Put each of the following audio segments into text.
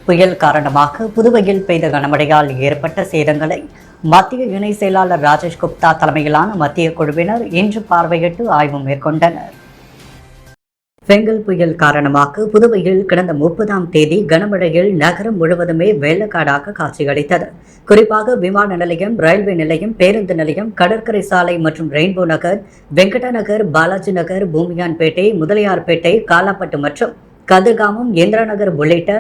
புயல் காரணமாக புதுவையில் பெய்த கனமழையால் ஏற்பட்ட சேதங்களை மத்திய இணை செயலாளர் ராஜேஷ் குப்தா தலைமையிலான மத்திய குழுவினர் இன்று பார்வையிட்டு ஆய்வு மேற்கொண்டனர். பெங்கல் புயல் காரணமாக புதுவையில் கடந்த 30ஆம் தேதி கனமழையில் நகரம் முழுவதுமே வெள்ளக்காடாக காட்சியளித்தது. குறிப்பாக விமான நிலையம், ரயில்வே நிலையம், பேருந்து நிலையம், கடற்கரை சாலை மற்றும் ரெயின்போ நகர், வெங்கடா நகர், பாலாஜி நகர், பூமியான்பேட்டை, முதலியார்பேட்டை, காலாப்பட்டு மற்றும் கதிர்காமம், இந்திரா நகர் உள்ளிட்ட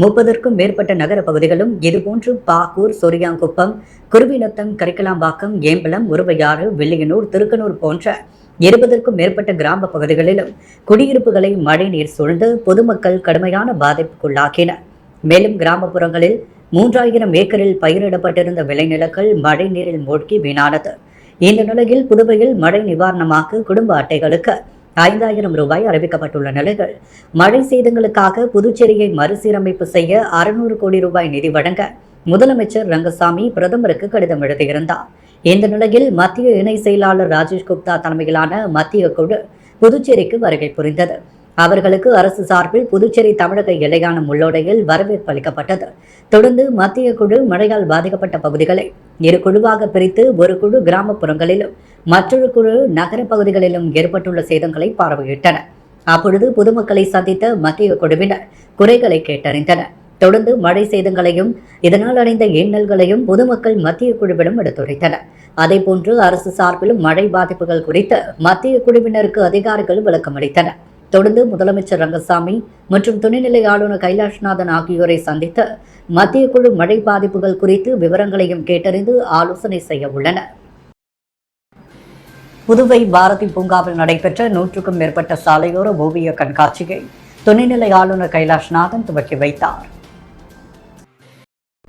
30க்கும் மேற்பட்ட நகர பகுதிகளும் இதுபோன்று பாகூர், சொரியாங்குப்பம், குருவிநத்தம், கரிக்கலாம்பாக்கம், ஏம்பலம், உருவையாறு, வில்லியனூர், திருக்கனூர் போன்ற 20க்கும் மேற்பட்ட கிராம பகுதிகளிலும் குடியிருப்புகளை மழைநீர் சூழ்ந்து பொதுமக்கள் கடுமையான பாதிப்புக்குள்ளாக்கினர். மேலும் கிராமப்புறங்களில் 3000 ஏக்கரில் பயிரிடப்பட்டிருந்த விளைநிலங்கள் மழை நீரில் மூழ்கி வீணானது. இந்த நிலையில் புதுவையில் மழை நிவாரணமாக குடும்ப அட்டைகளுக்கு 5000 ரூபாய் அறிவிக்கப்பட்டுள்ள நிலையில் மழை சேதங்களுக்காக புதுச்சேரியை மறுசீரமைப்பு செய்ய 600 கோடி ரூபாய் நிதி வழங்க முதலமைச்சர் ரங்கசாமி பிரதமருக்கு கடிதம் எழுதியிருந்தார். இந்த நிலையில் மத்திய இணை செயலாளர் ராஜேஷ் குப்தா தலைமையிலான மத்திய குழு புதுச்சேரிக்கு வருகை புரிந்தது. அவர்களுக்கு அரசு சார்பில் புதுச்சேரி தமிழக எல்லையான முள்ளோடையில் வரவேற்பு அளிக்கப்பட்டது. தொடர்ந்து மத்திய குழு மழையால் பாதிக்கப்பட்ட பகுதிகளை 2 குழுவாக பிரித்து ஒரு குழு கிராமப்புறங்களிலும் மற்றொரு குழு நகர பகுதிகளிலும் ஏற்பட்டுள்ள சேதங்களை பார்வையிட்டனர். அப்பொழுது பொதுமக்களை சந்தித்த மத்திய குழுவினர் குறைகளை கேட்டறிந்தனர். தொடர்ந்து மழை சேதங்களையும் இதனால் அடைந்த இன்னல்களையும் பொதுமக்கள் மத்திய குழுவிடம் எடுத்துரைத்தனர். அதேபோன்று அரசு சார்பிலும் மழை பாதிப்புகள் குறித்து மத்திய குழுவினருக்கு அதிகாரிகள் விளக்கம் அளித்தனர். தொடர்ந்து முதலமைச்சர் ரங்கசாமி மற்றும் துணைநிலை ஆளுநர் கைலாஷ்நாதன் ஆகியோரை சந்தித்து மத்திய குழு மழை பாதிப்புகள் குறித்து விவரங்களையும் கேட்டறிந்து ஆலோசனை செய்ய உள்ளனர். புதுவை பாரதி பூங்காவில் நடைபெற்ற 100க்கும் மேற்பட்ட சாலையோர ஓவிய கண்காட்சியை துணைநிலை ஆளுநர் கைலாஷ்நாதன் துவக்கி வைத்தார்.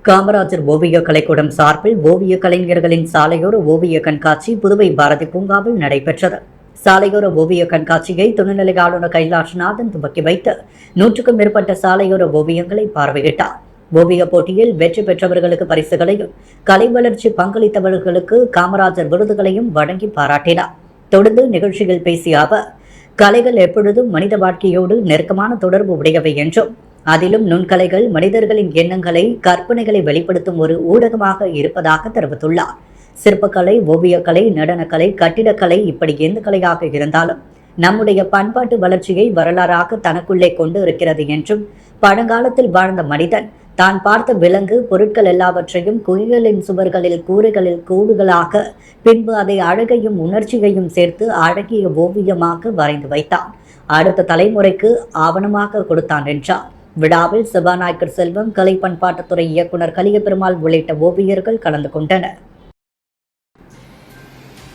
காமராஜர் ஓவிய கலைக்கூடம் சார்பில் ஓவிய கலைஞர்களின் சாலையோர ஓவிய கண்காட்சி புதுவை பாரதி பூங்காவில் நடைபெற்றது. சாலையோர ஓவிய கண்காட்சியை துணைநிலை ஆளுநர் கைலாஷ்நாதன் துவக்கி வைத்து 100க்கும் மேற்பட்ட சாலையோர ஓவியங்களை பார்வையிட்டார். ஓவிய போட்டியில் வெற்றி பெற்றவர்களுக்கு பரிசுகளையும் கலை வளர்ச்சி பங்களித்தவர்களுக்கு காமராஜர் விருதுகளையும் வழங்கி பாராட்டினார். தொடர்ந்து நிகழ்ச்சியில் பேசிய அவர், கலைகள் எப்பொழுதும் மனித வாழ்க்கையோடு நெருக்கமான தொடர்பு உடையவை என்றும் அதிலும் நுண்கலைகள் மனிதர்களின் எண்ணங்களை, கற்பனைகளை வெளிப்படுத்தும் ஒரு ஊடகமாக இருப்பதாக தெரிவித்துள்ளார். சிற்பக்கலை, ஓவியக்கலை, நடனக்கலை, கட்டிடக்கலை இப்படி எந்த கலையாக இருந்தாலும் நம்முடைய பண்பாட்டு வளர்ச்சியை வரலாறாக தனக்குள்ளே கொண்டு இருக்கிறது என்றும் பழங்காலத்தில் வாழ்ந்த மனிதன் தான் பார்த்த விலங்கு பொருட்கள் எல்லாவற்றையும் குயில்களின் சுவர்களில் கூரைகளில் கூடுகளாக பின்பு அதை அழகையும் உணர்ச்சியையும் சேர்த்து அழகிய ஓவியமாக வரைந்து வைத்தான். அடுத்த தலைமுறைக்கு ஆவணமாக கொடுத்தான் என்றார். விழாவில் சபாநாயகர் செல்வம், கலை பண்பாட்டுத்துறை இயக்குனர் கலியபெருமாள் உள்ளிட்ட ஓவியர்கள் கலந்து கொண்டனர்.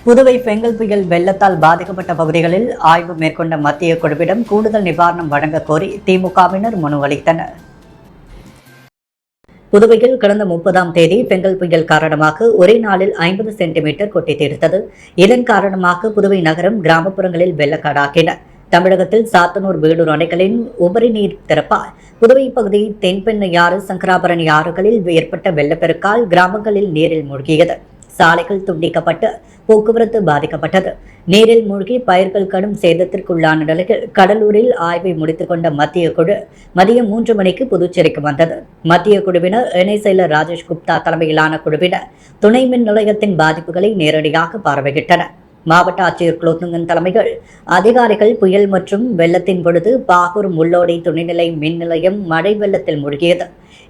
புதுவை பெங்கல் புயல் வெள்ளத்தால் பாதிக்கப்பட்ட பகுதிகளில் ஆய்வு மேற்கொண்ட மத்திய குழுவிடம் கூடுதல் நிவாரணம் வழங்க கோரி திமுகவினர் மனு அளித்தனர். புதுவையில் கடந்த 30ஆம் தேதி பெங்கல் புயல் காரணமாக ஒரே நாளில் 50 சென்டிமீட்டர் கொட்டி தீர்த்தது. இதன் காரணமாக புதுவை நகரம், கிராமப்புறங்களில் வெள்ளக்காடாகின. தமிழகத்தில் சாத்தனூர், வேலூர் அணைகளின் உபரி நீர் திறப்பால் புதுவை பகுதி தென்பெண்ணையாறு, சங்கராபரணி ஆறுகளில் ஏற்பட்ட வெள்ளப்பெருக்கால் கிராமங்களில் நீரில் மூழ்கியது. சாலைகள் துண்டிக்கப்பட்டு போக்குவரத்து பாதிக்கப்பட்டது. நீரில் மூழ்கி பயிர்கள் கடும் சேதத்திற்குள்ளான நிலையில் கடலூரில் ஆய்வை முடித்துக் கொண்ட மத்திய குழு மதியம் 3 மணிக்கு புதுச்சேரிக்கு வந்தது. மத்திய குழுவினர் இணை செயலர் ராஜேஷ் குப்தா தலைமையிலான குழுவினர் துணை மின் நிலையத்தின் பாதிப்புகளை நேரடியாக பார்வையிட்டனர். மாவட்ட ஆட்சியர் குலோத்துங்கன் தலைமையில் அதிகாரிகள் புயல் மற்றும் வெள்ளத்தின் பொழுது பாகூர் முள்ளோடை துணைநிலை மின் நிலையம் மழை வெள்ளத்தில் மூழ்கியது.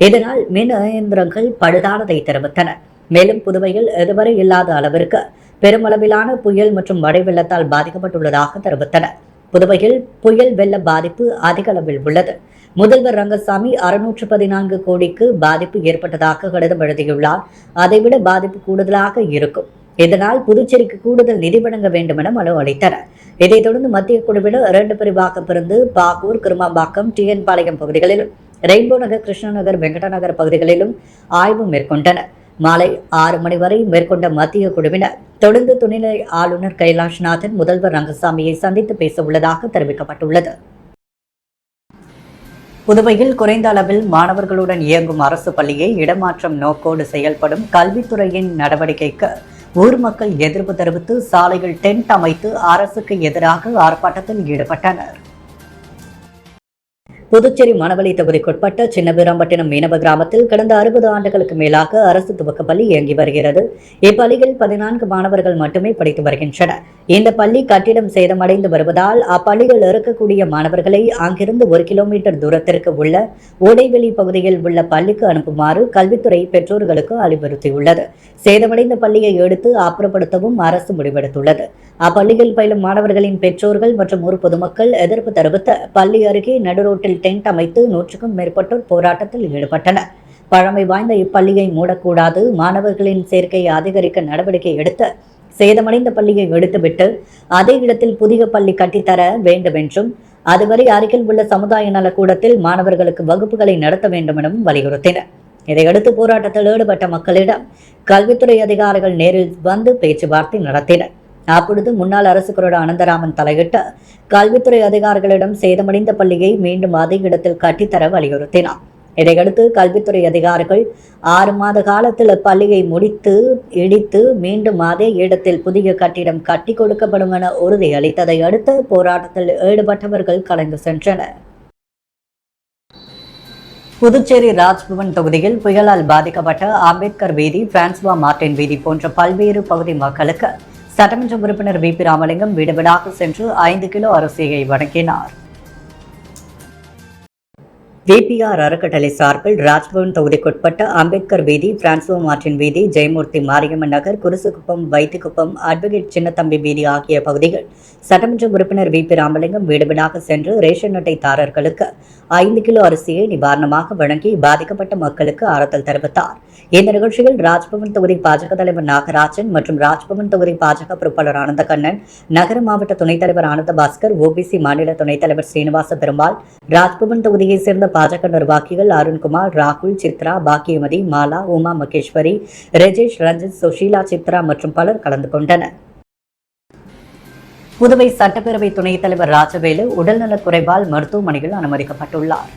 இதனால் மின் இயந்திரங்கள் பழுதானதை தெரிவித்தனர். மேலும் புதுவையில் இதுவரை இல்லாத அளவிற்கு பெருமளவிலான புயல் மற்றும் மழை வெள்ளத்தால் பாதிக்கப்பட்டுள்ளதாக தெரிவித்தனர். புதுவையில் புயல் வெள்ள பாதிப்பு அதிக அளவில் உள்ளது. முதல்வர் ரங்கசாமி 614 கோடிக்கு பாதிப்பு ஏற்பட்டதாக கடிதம் எழுதியுள்ளார். அதைவிட பாதிப்பு கூடுதலாக இருக்கும். இதனால் புதுச்சேரிக்கு கூடுதல் நிதி வழங்க வேண்டும் என மனு அளித்தனர். இதைத் தொடர்ந்து மத்திய குழுவினர் 2 பிரிவாக பிரிந்து பாகூர், கிருமாம்பாக்கம், டிஎன் பாளையம் பகுதிகளிலும் ரெயின்போ நகர், கிருஷ்ணா நகர், வெங்கடா நகர் பகுதிகளிலும் ஆய்வு மேற்கொண்டனர். மாலை 6 மணி வரை மேற்கொண்ட மத்திய குழுவினர் தொடர்ந்து துணைநிலை ஆளுநர் கைலாஷ்நாதன், முதல்வர் ரங்கசாமியை சந்தித்து பேச உள்ளதாக தெரிவிக்கப்பட்டுள்ளது. புதுவையில் குறைந்த அளவில் மாணவர்களுடன் இயங்கும் அரசு பள்ளியை இடமாற்றம் நோக்கோடு செயல்படும் கல்வித்துறையின் நடவடிக்கைக்கு ஊர் மக்கள் எதிர்ப்பு தெரிவித்து சாலையில் டென்ட் அமைத்து அரசுக்கு எதிராக ஆர்ப்பாட்டத்தில் ஈடுபட்டனர். புதுச்சேரி மணவெளி தொகுதிக்குட்பட்ட சின்னவீராம்பட்டினம் மீனவ கிராமத்தில் கடந்த 60 ஆண்டுகளுக்கு மேலாக அரசு துவக்கப்பள்ளி இயங்கி வருகிறது. இப்பள்ளியில் 14 மாணவர்கள் மட்டுமே படித்து வருகின்றனர். இந்த பள்ளி கட்டிடம் சேதமடைந்து வருவதால் அப்பள்ளியில் இருக்கக்கூடிய மாணவர்களை அங்கிருந்து 1 கிலோமீட்டர் தூரத்திற்கு உள்ள ஓடைவெளி பகுதியில் உள்ள பள்ளிக்கு அனுப்புமாறு கல்வித்துறை பெற்றோர்களுக்கு அறிவுறுத்தியுள்ளது. சேதமடைந்த பள்ளியை எடுத்து அப்புறப்படுத்தவும் அரசு முடிவெடுத்துள்ளது. அப்பள்ளியில் பயிலும் மாணவர்களின் பெற்றோர்கள் மற்றும் ஊர் பொதுமக்கள் எதிர்ப்பு தெரிவித்து பள்ளி அருகே நடுரோட்டில் டென்ட் அமைத்து 100க்கும் மேற்பட்டோர் போராட்டத்தில் ஈடுபட்டனர். பழமை வாய்ந்த இப்பள்ளியை மூடக்கூடாது, மாணவர்களின் சேர்க்கையை அதிகரிக்க நடவடிக்கை எடுத்து சேதமடைந்த பள்ளியை எடுத்துவிட்டு அதே இடத்தில் புதிய பள்ளி கட்டித்தர வேண்டும் என்றும், அதுவரை அருகில் உள்ள சமுதாய நலக்கூடத்தில் மாணவர்களுக்கு வகுப்புகளை நடத்த வேண்டும் எனவும் வலியுறுத்தினர். இதையடுத்து போராட்டத்தில் ஈடுபட்ட மக்களிடம் கல்வித்துறை அதிகாரிகள் நேரில் வந்து பேச்சுவார்த்தை நடத்தினர். அப்பொழுது முன்னாள் அரசு கொறடா அனந்தராமன் தலையிட்ட கல்வித்துறை அதிகாரிகளிடம் சேதமடைந்த பள்ளியை மீண்டும் அதே இடத்தில் கட்டித்தர வலியுறுத்தினார். இதையடுத்து கல்வித்துறை அதிகாரிகள் 6 மாத காலத்தில் பள்ளியை இடித்து மீண்டும் அதே இடத்தில் புதிய கட்டிடம் கட்டி கொடுக்கப்படும் என உறுதியளித்ததை அடுத்து போராட்டத்தில் ஈடுபட்டவர்கள் கலைந்து சென்றனர். புதுச்சேரி ராஜ்பவன் தொகுதியில் புயலால் பாதிக்கப்பட்ட அம்பேத்கர் வீதி, பிரான்சுவா மார்டின் வீதி போன்ற பல்வேறு பகுதி மக்களுக்கு சட்டமன்ற உறுப்பினர் வி. பி. ராமலிங்கம் வீடு வீடாக சென்று 5 கிலோ அரிசியை வழங்கினார். விபிஆர் அறக்கட்டளை சார்பில் ராஜ்பவன் தொகுதிக்குட்பட்ட அம்பேத்கர் வீதி, பிரான்சுவா மார்டின் வீதி, ஜெயமூர்த்தி மாரியம்மன் நகர், குருசுக்குப்பம், வைத்திக்குப்பம், அட்வொகேட் சின்னத்தம்பி வீதி ஆகிய பகுதிகள் சட்டமன்ற உறுப்பினர் வி. பி. ராமலிங்கம் வீடு வீடாக சென்று ரேஷன் அட்டைதாரர்களுக்கு 5 கிலோ அரிசியை நிவாரணமாக வழங்கி பாதிக்கப்பட்ட மக்களுக்கு ஆறுதல் தெரிவித்தார். இந்த நிகழ்ச்சியில் ராஜ்பவன் தொகுதி பாஜக தலைவர் நாகராஜன் மற்றும் ராஜ்பவன் தொகுதி பாஜக பொறுப்பாளர் ஆனந்தகண்ணன், நகர மாவட்ட துணைத் தலைவர் ஆனந்த பாஸ்கர், ஓபிசி மாநில துணைத் தலைவர் ஸ்ரீனிவாச பெருமாள், ராஜ்பவன் தொகுதியைச் சேர்ந்த பாஜக நிர்வாகிகள் அருண்குமார், ராகுல், சித்ரா, பாக்கியமதி, மாலா, உமா மகேஸ்வரி, ரெஜேஷ், ரஞ்சித், சுஷீலா, சித்ரா மற்றும் பலர் கலந்து கொண்டனர். புதுவை சட்டப்பேரவை துணைத் தலைவர் ராஜவேலு உடல்நலக் குறைவால் மருத்துவமனையில் அனுமதிக்கப்பட்டுள்ளார்.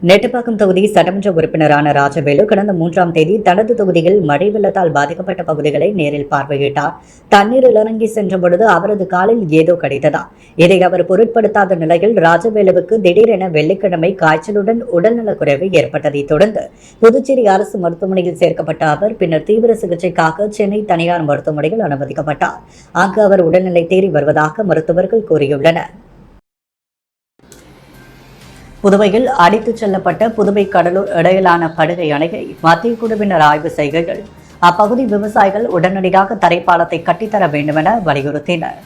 நெட்டப்பாக்கம் தொகுதி சட்டமன்ற உறுப்பினரான ராஜவேலு கடந்த 3ஆம் தேதி தனது தொகுதியில் மழை வெள்ளத்தால் பாதிக்கப்பட்ட பகுதிகளை நேரில் பார்வையிட்டார். தண்ணீரில் இறங்கி சென்ற பொழுது அவரது காலில் ஏதோ கடித்ததா. இதை அவர் பொருட்படுத்தாத நிலையில் ராஜவேலுவுக்கு திடீரென வெள்ளிக்கிழமை காய்ச்சலுடன் உடல்நலக் குறைவு ஏற்பட்டதை தொடர்ந்து புதுச்சேரி அரசு மருத்துவமனையில் சேர்க்கப்பட்ட அவர் பின்னர் தீவிர சிகிச்சைக்காக சென்னை தனியார் மருத்துவமனையில் அனுமதிக்கப்பட்டார். அங்கு அவர் உடல்நிலை தேறி வருவதாக மருத்துவர்கள் கூறியுள்ளனர். புதுவையில் அடித்துச் செல்லப்பட்ட புதுவை கடலூர் இடையிலான படுகை அணையை மத்திய குழுவினர் ஆய்வு செய்கையில் அப்பகுதி விவசாயிகள் உடனடியாக தரைப்பாலத்தை கட்டித்தர வேண்டும் என வலியுறுத்தினர்.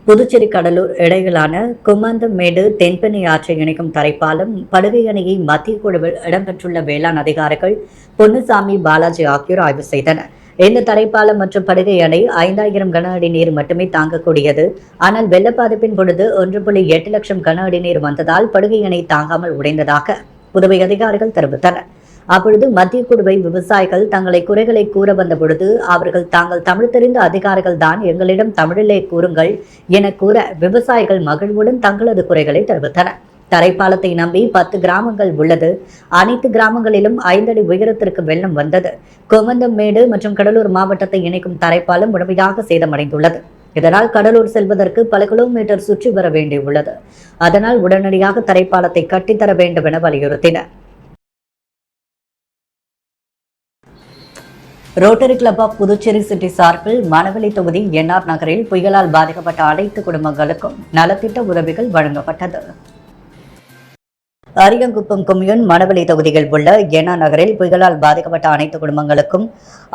புதுச்சேரி கடலூர் இடையிலான குமந்தமேடு தென்பெண்ணை ஆற்றை இணைக்கும் தரைப்பாலம் படுகை அணையை மத்திய குழுவில் இடம்பெற்றுள்ள வேளாண் அதிகாரிகள் பொன்னுசாமி, பாலாஜி ஆகியோர் ஆய்வு செய்தனர். இந்த தரைப்பாலம் மற்றும் படுகை அணை 5000 கன அடி நீர் மட்டுமே தாங்கக்கூடியது. ஆனால் வெள்ளப்பாதிப்பின் பொழுது 1.8 லட்சம் கன அடி நீர் வந்ததால் படுகை அணை தாங்காமல் உடைந்ததாக புதுவை அதிகாரிகள் தெரிவித்தனர். அப்பொழுது மத்திய குழுவை விவசாயிகள் தங்களை குறைகளை கூற வந்த பொழுது அவர்கள் தாங்கள் தமிழ் தெரிந்த அதிகாரிகள் தான், எங்களிடம் தமிழிலே கூறுங்கள் என கூற விவசாயிகள் மகிழ்வுடன் தங்களது குறைகளை தெரிவித்தனர். தரைப்பாலத்தை நம்பி 10 கிராமங்கள் உள்ளது. அனைத்து கிராமங்களிலும் 5 அடி உயரத்திற்கு வெள்ளம் வந்தது. குமந்தமேடு மற்றும் கடலூர் மாவட்டத்தை இணைக்கும் தரைப்பாலம் முழுமையாக சேதமடைந்துள்ளது. இதனால் கடலூர் செல்வதற்கு பல கிலோமீட்டர் சுற்றி வர வேண்டியுள்ளது. அதனால் உடனடியாக தரைப்பாலத்தை கட்டித்தர வேண்டும் என வலியுறுத்தினர். Rotary club of Puducherry city சார்பில் மணவெளி தொகுதி என்ஆர் நகரில் புயலால் பாதிக்கப்பட்ட அனைத்து குடும்பங்களுக்கும் நலத்திட்ட உதவிகள் வழங்கப்பட்டது. அரியங்குப்பம் கொம்யூன் மணவெளி தொகுதியில் உள்ள என்ஆர் நகரில் புயலால் பாதிக்கப்பட்ட அனைத்து குடும்பங்களுக்கும்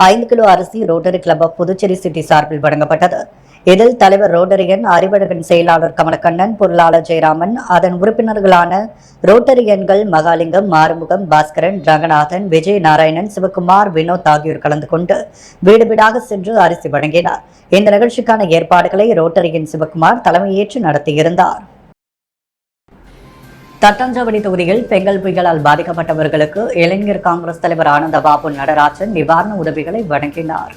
5 கிலோ அரிசி rotary club of Puducherry city சார்பில் வழங்கப்பட்டது. இதில் தலைவர் ரோட்டரியன் அறிவழகன், செயலாளர் கமலக்கண்ணன், பொருளாளர் ஜெயராமன், அதன் உறுப்பினர்களான ரோட்டரியன்கள் மகாலிங்கம், மாறுமுகம், பாஸ்கரன், ரங்கநாதன், விஜய் நாராயணன், சிவகுமார், வினோத் ஆகியோர் கலந்து கொண்டு வீடு வீடாக சென்று அரிசி வழங்கினார். இந்த நிகழ்ச்சிக்கான ஏற்பாடுகளை ரோட்டரியன் சிவகுமார் தலைமையேற்று நடத்தியிருந்தார். தட்டாஞ்சாவடி தொகுதியில் பெங்கல் புயலால் பாதிக்கப்பட்டவர்களுக்கு இளைஞர் காங்கிரஸ் தலைவர் ஆனந்த பாபு நடராஜன் நிவாரண உதவிகளை வழங்கினார்.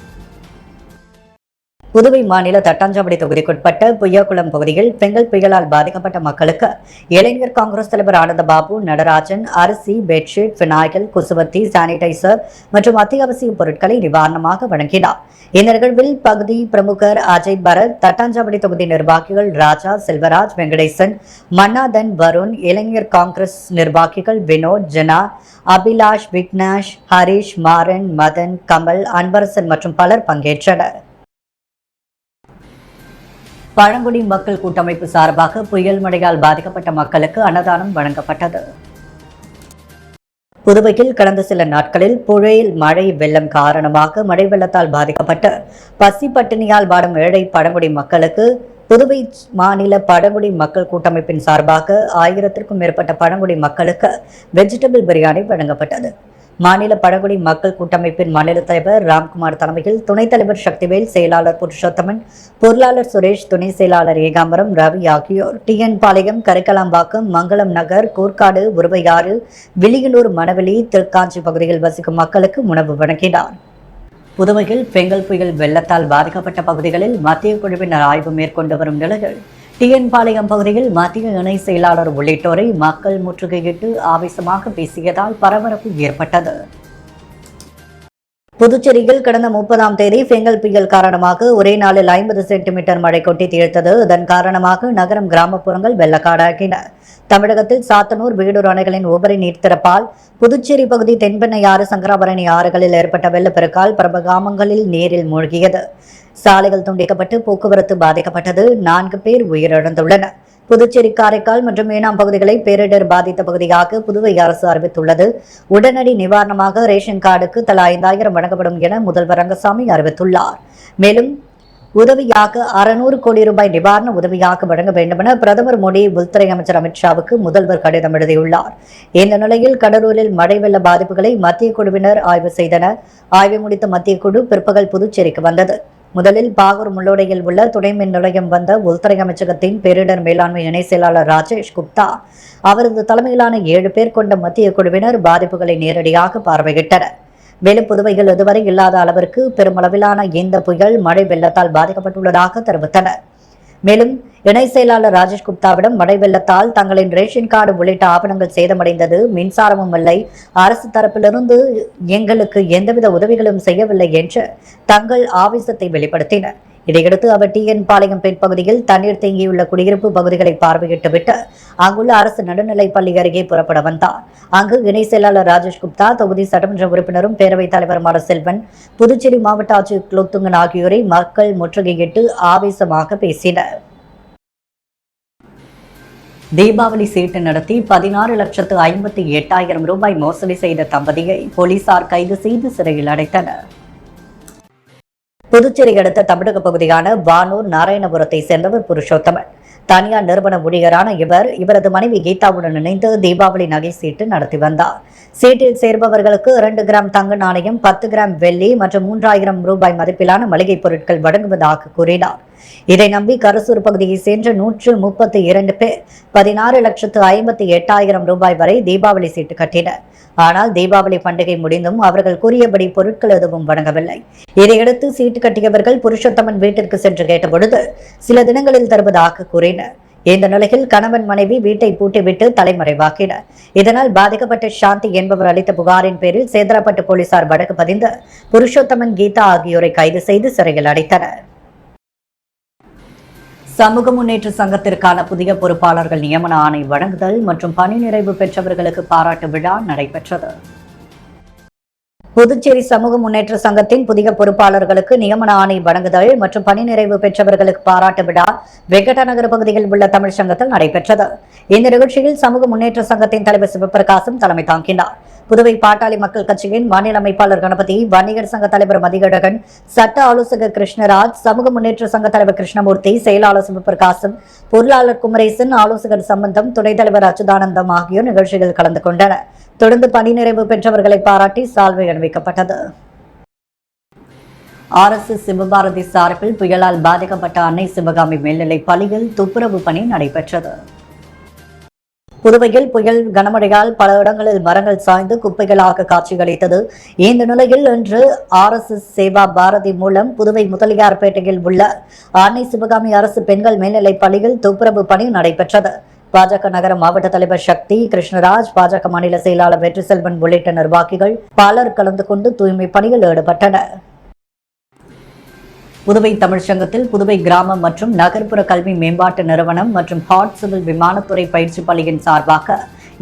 புதுவை மாநில தட்டாஞ்சாவடி தொகுதிக்குட்பட்ட புய்யாக்குளம் பகுதியில் பெங்கல் புயலால் பாதிக்கப்பட்ட மக்களுக்கு இளைஞர் காங்கிரஸ் தலைவர் ஆனந்தபாபு நடராஜன் அரிசி, பெட்ஷீட், பினாயில், குசுவத்தி, சானிடைசர் மற்றும் அத்தியாவசிய பொருட்களை நிவாரணமாக வழங்கினார். இந்த நிகழ்வில் பகுதி பிரமுகர் அஜய் பரத், தட்டாஞ்சாவடி தொகுதி நிர்வாகிகள் ராஜா, செல்வராஜ், வெங்கடேசன், மன்னாதன், வருண், இளைஞர் காங்கிரஸ் நிர்வாகிகள் வினோத், ஜனா, அபிலாஷ், விக்னாஷ், ஹரிஷ், மாறன், மதன், கமல், அன்பரசன் மற்றும் பலர் பங்கேற்றனர். பழங்குடி மக்கள் கூட்டமைப்பு சார்பாக புயல் மழையால் பாதிக்கப்பட்ட மக்களுக்கு அன்னதானம் வழங்கப்பட்டது. புதுவையில் கடந்த சில நாட்களில் புயல் மழை வெள்ளம் காரணமாக மழை வெள்ளத்தால் பாதிக்கப்பட்ட பசி பட்டினியால் வாடும் ஏழை பழங்குடி மக்களுக்கு புதுவை மாநில பழங்குடி மக்கள் கூட்டமைப்பின் சார்பாக 1000க்கும் மேற்பட்ட பழங்குடி மக்களுக்கு வெஜிடபிள் பிரியாணி வழங்கப்பட்டது. மாநில பழங்குடி மக்கள் கூட்டமைப்பின் மாநில தலைவர் ராம்குமார் தலைமையில் துணைத் தலைவர் சக்திவேல், செயலாளர் புருஷோத்தமன், பொருளாளர் சுரேஷ், துணை செயலாளர் ஏகாம்பரம், ரவி ஆகியோர் டிஎன் பாளையம், கரைக்கலாம்பாக்கம், மங்களம் நகர், கூர்க்காடு, உருவையாறு, வில்லியனூர், மணவெளி, திருக்காஞ்சி பகுதியில் வசிக்கும் மக்களுக்கு உணவு வழங்கினார். புதுவையில் பெங்கல் புயல் வெள்ளத்தால் பாதிக்கப்பட்ட பகுதிகளில் மத்திய குழுவினர் ஆய்வு மேற்கொண்டு வரும் நிலையில் டிஎன் பாளையம் பகுதியில் மத்திய இணை செயலாளர் உள்ளிட்டோரை மக்கள் முற்றுகையிட்டு ஆவேசமாக பேசியதால் பரபரப்பு ஏற்பட்டது. புதுச்சேரியில் கடந்த 30ஆம் தேதி பெங்கல் புயல் காரணமாக ஒரே நாளில் 50 சென்டிமீட்டர் மழை கொட்டி தீர்த்தது. இதன் காரணமாக நகரம், கிராமப்புறங்கள் வெள்ளக்காடாகின. தமிழகத்தில் சாத்தனூர், வீடூர் அணைகளின் உபரி நீர் திறப்பால் புதுச்சேரி பகுதி தென்பெண்ணையாறு, சங்கராபரணி ஆறுகளில் ஏற்பட்ட வெள்ளப்பெருக்கால் பல கிராமங்களில் நீரில் மூழ்கியது. சாலைகள் துண்டிக்கப்பட்டு போக்குவரத்து பாதிக்கப்பட்டது. 4 பேர் உயிரிழந்துள்ளனர். புதுச்சேரி, காரைக்கால் மற்றும் ஏனாம் பகுதிகளை பேரிடர் பாதித்த பகுதியாக புதுவை அரசு அறிவித்துள்ளது. உடனடி நிவாரணமாக ரேஷன் கார்டுக்கு தலா 5000 வழங்கப்படும் என முதல்வர் ரங்கசாமி அறிவித்துள்ளார். மேலும் உதவியாக 600 கோடி ரூபாய் நிவாரண உதவியாக வழங்க வேண்டுமென பிரதமர் மோடி உள்துறை அமைச்சர் அமித்ஷாவுக்கு முதல்வர் கடிதம் எழுதியுள்ளார். இந்த நிலையில் கடலூரில் மழை வெள்ள பாதிப்புகளை மத்திய குழுவினர் ஆய்வு செய்தனர். ஆய்வு முடித்த மத்திய குழு பிற்பகல் புதுச்சேரிக்கு வந்தது. முதலில் பாகூர் முள்ளோடையில் உள்ள துணை மின் நிலையம் வந்த உள்துறை அமைச்சகத்தின் பேரிடர் மேலாண்மை இணை செயலாளர் ராஜேஷ் குப்தா, அவரது தலைமையிலான 7 பேர் கொண்ட மத்திய குழுவினர் பாதிப்புகளை நேரடியாக பார்வையிட்டனர். மேலும் புதுவையில் இதுவரை இல்லாத அளவிற்கு பெருமளவிலான இந்த புயல் மழை வெள்ளத்தால் பாதிக்கப்பட்டுள்ளதாக தெரிவித்தனர். மேலும் இணை செயலாளர் ராஜேஷ் குப்தாவிடம் மழை வெள்ளத்தால் தங்களின் ரேஷன் கார்டு உள்ளிட்ட ஆவணங்கள் சேதமடைந்தது, மின்சாரமும் இல்லை, அரசு தரப்பிலிருந்து எங்களுக்கு எந்தவித உதவிகளும் செய்யவில்லை என்று தங்கள் ஆவேசத்தை வெளிப்படுத்தினர். இதையடுத்து அவர் டிஎன் பாளையம் பெண் பகுதியில் தண்ணீர் தேங்கியுள்ள குடியிருப்பு பகுதிகளை பார்வையிட்டுவிட்டு அங்குள்ள அரசு நடுநிலைப் பள்ளி அருகே புறப்பட வந்தார். அங்கு இணை செயலாளர் ராஜேஷ் குப்தா, தொகுதி சட்டமன்ற உறுப்பினரும் பேரவைத் தலைவருமான செல்வன், புதுச்சேரி மாவட்ட ஆட்சியர் குலோத்துங்கன் ஆகியோரை மக்கள் முற்றுகையிட்டு ஆவேசமாக பேசினர். தீபாவளி சீட்டு நடத்தி 16,58,000 ரூபாய் மோசடி செய்த தம்பதியை போலீசார் கைது செய்து சிறையில் அடைத்தனர். புதுச்சேரி அடுத்த தமிழக பகுதியான வானூர் நாராயணபுரத்தை சேர்ந்தவர் புருஷோத்தமன். தனியார் நிறுவன ஊழியரான இவரது மனைவி கீதாவுடன் இணைந்து தீபாவளி நகை சீட்டு நடத்தி வந்தார். சீட்டில் சேர்பவர்களுக்கு 2 கிராம் தங்க நாணயம், 10 கிராம் வெள்ளி மற்றும் 3000 ரூபாய் மதிப்பிலான மளிகை பொருட்கள் வழங்குவதாக கூறினார். இதை நம்பி கரசூர் பகுதியை சென்ற 132 பேர் 16,58,000 ரூபாய் வரை தீபாவளி சீட்டு கட்டினர். ஆனால் தீபாவளி பண்டிகை முடிந்தும் அவர்கள் கூறியபடி பொருட்கள் எதுவும் வழங்கவில்லை. இதையடுத்து சீட்டு கட்டியவர்கள் புருஷோத்தமன் வீட்டிற்கு சென்று கேட்டபொழுது சில தினங்களில் தருவதாக கூறினர். இந்த நிலையில் கணவன், மனைவி வீட்டை பூட்டிவிட்டு தலைமறைவாக்கினர். இதனால் பாதிக்கப்பட்ட சாந்தி என்பவர் அளித்த புகாரின் பேரில் சேதராப்பட்டு போலீசார் வழக்கு பதிந்து புருஷோத்தமன், கீதா ஆகியோரை கைது செய்து சிறையில் அடைத்தனர். சமூக முன்னேற்ற சங்கத்திற்கான புதிய பொறுப்பாளர்கள் நியமன ஆணை வழங்குதல் மற்றும் பணி நிறைவு பெற்றவர்களுக்கு பாராட்டு விழா நடைபெற்றது. புதுச்சேரி சமூக முன்னேற்ற சங்கத்தின் புதிய பொறுப்பாளர்களுக்கு நியமன ஆணை வழங்குதல் மற்றும் பணி நிறைவு பெற்றவர்களுக்கு பாராட்டு விழா வெங்கடநகர் பகுதியில் உள்ள தமிழ் சங்கத்தில் நடைபெற்றது. இந்த நிகழ்ச்சியில் சமூக முன்னேற்ற சங்கத்தின் தலைவர் சிவபிரகாசம் தலைமை தாங்கினார். புதுவை பாட்டாளி மக்கள் கட்சியின் மாநில அமைப்பாளர் கணபதி, வன்னியர் சங்க தலைவர் மதிகழகன், சட்ட ஆலோசகர் கிருஷ்ணராஜ், சமூக முன்னேற்ற சங்க தலைவர் கிருஷ்ணமூர்த்தி, செயலாளர் சிவபிரகாசம், பொருளாளர் குமரேசன், ஆலோசகர் சம்பந்தம், துணைத் தலைவர் அச்சுதானந்தம் ஆகியோர் நிகழ்ச்சியில் கலந்து கொண்டனர். தொடர்ந்து பணி நிறைவு பெற்றவர்களை பாராட்டி சால்வை அணிவிக்கப்பட்டது. RSS சிவபாரதி சார்பில் புயலால் பாதிக்கப்பட்ட அன்னை சிவகாமி மேல்நிலைப் பள்ளியில் துப்புரவு பணி நடைபெற்றது. புதுவையில் புயல் கனமழையால் பல இடங்களில் மரங்கள் சாய்ந்து குப்பைகளாக காட்சியளித்தது. இந்த நிலையில் இன்று RSS சேவா பாரதி மூலம் புதுவை முதலியார்பேட்டையில் உள்ள அன்னை சிவகாமி அரசு பெண்கள் மேல்நிலைப் பள்ளியில் துப்புரவு பணி நடைபெற்றது. பாஜக நகர மாவட்ட தலைவர் சக்தி கிருஷ்ணராஜ், பாஜக மாநில செயலாளர் வெற்றிசெல்வன் உள்ளிட்ட நிர்வாகிகள் பலர் கலந்து கொண்டு தூய்மை பணியில் ஈடுபட்டனர். புதுவை தமிழ்ச்சங்கத்தில் புதுவை கிராம மற்றும் நகர்ப்புற கல்வி மேம்பாட்டு நிறுவனம் மற்றும் ஹாட் சிவில் விமானத்துறை பயிற்சி பள்ளியின் சார்பாக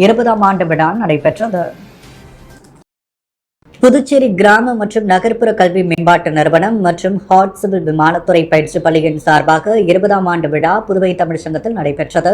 20ஆம் ஆண்டு விழா நடைபெற்றது. புதுச்சேரி கிராம மற்றும் நகர்ப்புற கல்வி மேம்பாட்டு நிறுவனம் மற்றும் ஹாட் சிவில் விமானத்துறை பயிற்சி பள்ளியின் சார்பாக 20ஆம் ஆண்டு விழா புதுவை தமிழ்ச்சங்கத்தில் நடைபெற்றது.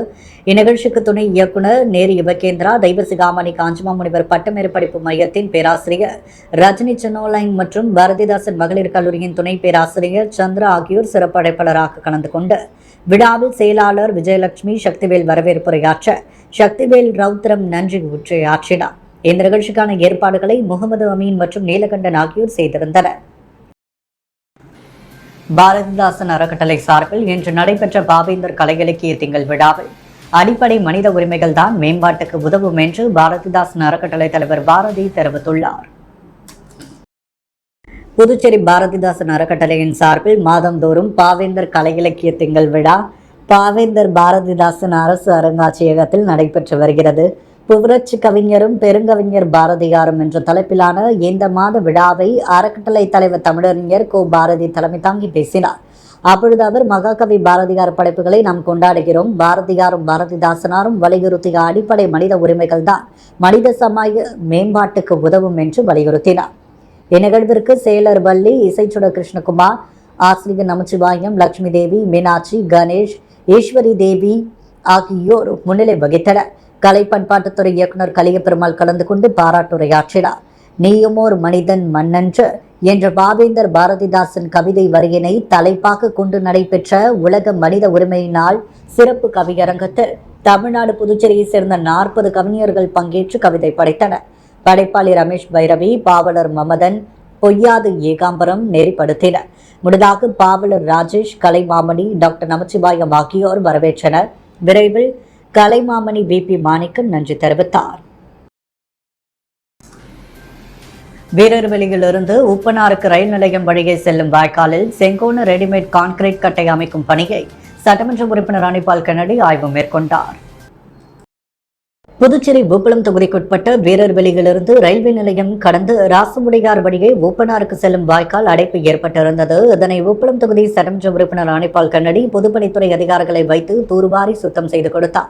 இந்நிகழ்ச்சிக்கு துணை இயக்குநர் நேரு யுவகேந்திரா, தெய்வ சிகாமணி காஞ்சிமாமுனிவர் பட்டமேறு படிப்பு மையத்தின் பேராசிரியர் ரஜினி சென்னோலைன் மற்றும் பாரதிதாசன் மகளிர் கல்லூரியின் துணை பேராசிரியர் சந்திரா ஆகியோர் சிறப்பு அழைப்பாளராக கலந்து கொண்டு விழாவில் செயலாளர் விஜயலட்சுமி சக்திவேல் வரவேற்புரையாற்ற சக்திவேல் ரவுத்திரம் நன்றி உரையாற்றினார். இந்த நிகழ்ச்சிக்கான ஏற்பாடுகளை முகமது அமீன் மற்றும் நீலகண்டன் ஆகியோர் செய்திருந்தனர். பாரதிதாசன் அறக்கட்டளை சார்பில் இன்று நடைபெற்ற பாவேந்தர் கலை இலக்கிய திங்கள் விழாவில் அடிப்படை மனித உரிமைகள் தான் மேம்பாட்டுக்கு உதவும் என்று பாரதிதாசன் அறக்கட்டளை தலைவர் பாரதி தெரிவித்துள்ளார். புதுச்சேரி பாரதிதாசன் அறக்கட்டளையின் சார்பில் மாதந்தோறும் பாவேந்தர் கலை இலக்கிய திங்கள் விழா பாவேந்தர் பாரதிதாசன் அரசு அருங்காட்சியகத்தில் நடைபெற்று வருகிறது. புரட்சி கவிஞரும் பெருங்கவிஞர் பாரதியாரும் என்ற தலைப்பிலான இந்த மாத விழாவை அறக்கட்டளை தலைவர் தமிழறிஞர் கோ. பாரதி தலைமை தாங்கி பேசினார். அப்பொழுது அவர் மகாகவி பாரதியார் படைப்புகளை நாம் கொண்டாடுகிறோம். பாரதியாரும் பாரதிதாசனாரும் வலியுறுத்திய அடிப்படை மனித உரிமைகள் தான் மனித சமய மேம்பாட்டுக்கு உதவும் என்று வலியுறுத்தினார். இந்நிகழ்விற்கு செயலர் வள்ளி, இசைச்சுடர் கிருஷ்ணகுமார், ஆசிரியர் நமச்சிவாயம், லட்சுமி தேவி, மீனாட்சி, கணேஷ், ஈஸ்வரி தேவி ஆகியோர் முன்னிலை வகித்தனர். கலை பண்பாட்டுத்துறை இயக்குநர் கலியபெருமாள் கலந்து கொண்டு பாராட்டுரையாற்றினார். நீயுமோர் மனிதன் மன்னன்று என்ற பாவேந்தர் பாரதிதாசன் கவிதை வரியினை தலைப்பாக கொண்டு நடைபெற்ற உலக மனித உரிமை நாள் சிறப்பு கவியரங்கத்தில் தமிழ்நாடு புதுச்சேரியை சேர்ந்த 40 கவிஞர்கள் பங்கேற்று கவிதை படைத்தனர். படைப்பாளி ரமேஷ் பைரவி, பாவலர் மமதன், பொய்யாது ஏகாம்பரம் நெறிப்படுத்தினர். முன்னதாக பாவலர் ராஜேஷ், கலைமாமணி, டாக்டர் நமச்சிவாயம் ஆகியோர் வரவேற்றனர். விரைவில் கலைமாமணி VP மாணிக்கன் நன்றி தெரிவித்தார். வீரர்வெளியிலிருந்து உப்பனாருக்கு ரயில் நிலையம் வழியே செல்லும் வாய்க்காலில் செங்கோண ரெடிமேட் கான்கிரீட் கட்டை அமைக்கும் பணியை சட்டமன்ற உறுப்பினர் அனிபால் கென்னடி ஆய்வு மேற்கொண்டார். புதுச்சேரி உப்பளம் தொகுதிக்குட்பட்ட வீரர்வெளியிலிருந்து ரயில்வே நிலையம் கடந்து ராசமுடையார் வழியே உப்பனாருக்கு செல்லும் வாய்க்கால் அடைப்பு ஏற்பட்டிருந்தது. இதனை உப்பளம் தொகுதி சட்டமன்ற உறுப்பினர் அனிபால் கென்னடி பொதுப்பணித்துறை அதிகாரிகளை வைத்து தூர்வாரி சுத்தம் செய்து கொடுத்தார்.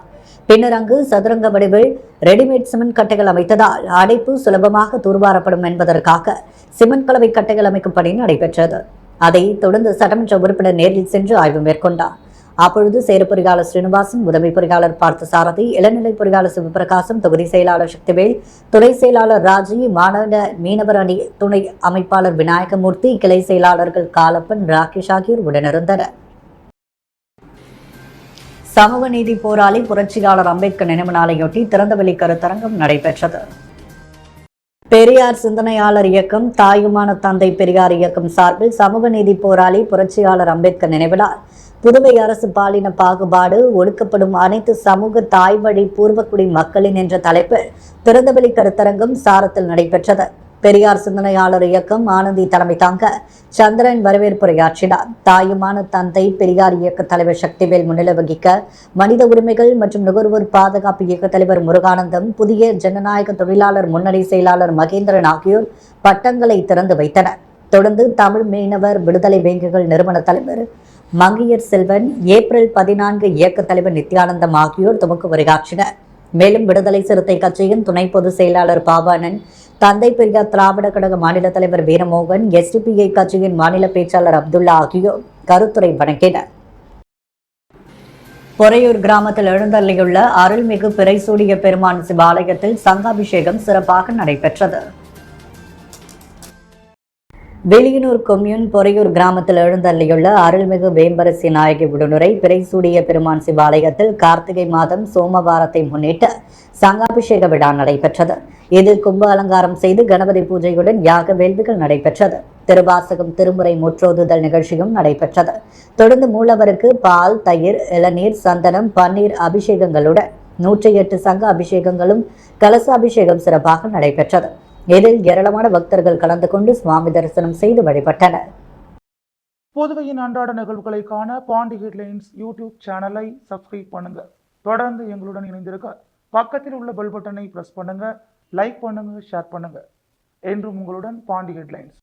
பின்னர் அங்கு சதுரங்க வடிவில் ரெடிமேட் சிமெண்ட் கட்டைகள் அமைத்ததால் அடைப்பு சுலபமாக தூர்வாரப்படும் என்பதற்காக சிமெண்ட் கலவை கட்டைகள் அமைக்கும் பணி நடைபெற்றது. அதைத் தொடர்ந்து சட்டமன்ற உறுப்பினர் நேரில் சென்று ஆய்வு மேற்கொண்டார். அப்பொழுது சேரு பொறியாளர் ஸ்ரீனிவாசன், உதவி பொறியாளர் பார்த்தசாரதி, இளநிலை பொறியாளர் சிவபிரகாசம், தொகுதி செயலாளர் சக்திவேல், துணை செயலாளர் ராஜி, மாநில மீனவர் அணி துணை அமைப்பாளர் விநாயகமூர்த்தி, கிளை செயலாளர்கள் காலப்பன், ராகேஷ் ஆகியோர் உடனிருந்தனர். சமூக நீதி போராளி புரட்சியாளர் அம்பேத்கர் நினைவு நாளையொட்டி திறந்தவெளி கருத்தரங்கம் நடைபெற்றது. பெரியார் சிந்தனையாளர் இயக்கம், தாயுமான தந்தை பெரியார் இயக்கம் சார்பில் சமூக நீதி போராளி புரட்சியாளர் அம்பேத்கர் நினைவிலால் புதுவை அரசு பாலின பாகுபாடு ஒடுக்கப்படும் அனைத்து சமூக தாய்வழி பூர்வக்குடி மக்களின் என்ற தலைப்பில் திறந்தவெளி கருத்தரங்கம் சாரத்தில் நடைபெற்றது. பெரியார் சிந்தனையாளர் இயக்கம் ஆனந்தி தலைமை தாங்க சந்திரன் வரவேற்புரையாற்றினார். தாயுமான தந்தை பெரியார் இயக்க தலைவர் சக்திவேல் முன்னிலை வகிக்க மனித உரிமைகள் மற்றும் நுகர்வோர் பாதுகாப்பு இயக்க தலைவர் முருகானந்தம், புதிய ஜனநாயக தொழிலாளர் முன்னணி செயலாளர் மகேந்திரன் ஆகியோர் பட்டங்களை திறந்து வைத்தனர். தொடர்ந்து தமிழ் மீனவர் விடுதலை வேங்குகள் நிறுவன தலைவர் மங்கையர் செல்வன், ஏப்ரல் 14 இயக்க தலைவர் நித்யானந்தம் ஆகியோர் துவக்க உரையாற்றினர். மேலும் விடுதலை சிறுத்தை கட்சியின் துணை பொதுச் செயலாளர் பாபானன், தந்தை பெரியார் திராவிட கழக மாநில தலைவர் வீரமோகன், SDPI கட்சியின் மாநில பேச்சாளர் அப்துல்லா ஆகியோர் கருத்துரை வழங்கினர். பொறையூர் கிராமத்தில் எழுந்தள்ளியுள்ள அருள்மிகு பிறைசூடிய பெருமான் சிவாலயத்தில் சங்காபிஷேகம் சிறப்பாக நடைபெற்றது. வெளியனூர் கொம்யூன் பொறையூர் கிராமத்தில் எழுந்தள்ளியுள்ள அருள்மிகு வேம்பரசி நாயகி உடனுரை பிறைசூடிய பெருமான் சிவாலயத்தில் கார்த்திகை மாதம் சோமவாரத்தை முன்னிட்டு சங்காபிஷேக விழா நடைபெற்றது. இதில் கும்ப அலங்காரம் செய்து கணபதி பூஜையுடன் யாக வேள்விகள் நடைபெற்றது. திருவாசகம், திருமுறை முற்றோதுதல் நிகழ்ச்சியும் நடைபெற்றது. தொடர்ந்து மூலவருக்கு பால், தயிர், இளநீர், சந்தனம், பன்னீர் அபிஷேகங்களுடன் 108 சங்க அபிஷேகங்களும் கலச அபிஷேகம் சிறப்பாக நடைபெற்றது. இதில் ஏராளமான பக்தர்கள் கலந்து கொண்டு சுவாமி தரிசனம் செய்து வழிபட்டனர். புதுவையின் அன்றாட நிகழ்வுகளை காண பாண்டி ஹெட்லைன்ஸ் யூடியூப் சேனலை சப்ஸ்கிரைப் பண்ணுங்க. தொடர்ந்து எங்களுடன் இணைந்திருக்க பக்கத்தில் உள்ள பெல் பட்டனை பிரஸ் பண்ணுங்க. லைக் பண்ணுங்க, ஷேர் பண்ணுங்க. என்றும் உங்களுடன் பாண்டி ஹெட்லைன்ஸ்.